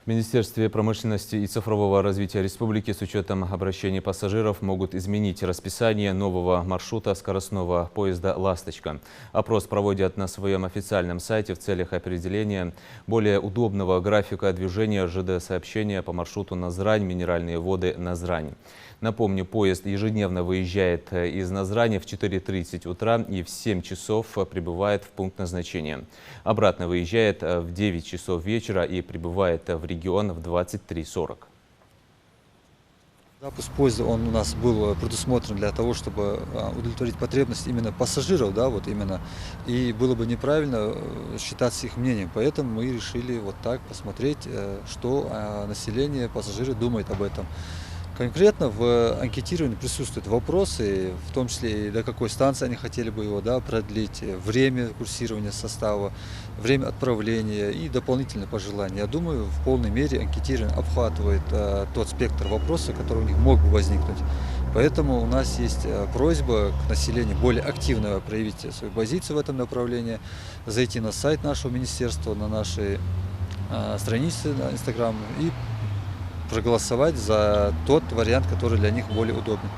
В Министерстве промышленности и цифрового развития республики с учетом обращений пассажиров могут изменить расписание нового маршрута скоростного поезда «Ласточка». Опрос проводят на своем официальном сайте в целях определения более удобного графика движения ЖД-сообщения по маршруту Назрань, Минеральные воды, Назрань. Напомню, поезд ежедневно выезжает из Назрани в 4:30 утра и в 7 часов прибывает в пункт назначения. Обратно выезжает в 9 часов вечера и прибывает в регион в 23:40. Запуск поезда он у нас был предусмотрен для того, чтобы удовлетворить потребность именно пассажиров, да, вот именно. И было бы неправильно считаться их мнением. Поэтому мы решили вот так посмотреть, что население, пассажиры думают об этом. Конкретно в анкетировании присутствуют вопросы, в том числе и до какой станции они хотели бы его, да, продлить, время курсирования состава, время отправления и дополнительные пожелания. Я думаю, в полной мере анкетирование обхватывает тот спектр вопросов, который у них мог бы возникнуть. Поэтому у нас есть просьба к населению более активно проявить свою позицию в этом направлении, зайти на сайт нашего министерства, на наши страницы на Instagram и проголосовать за тот вариант, который для них более удобный.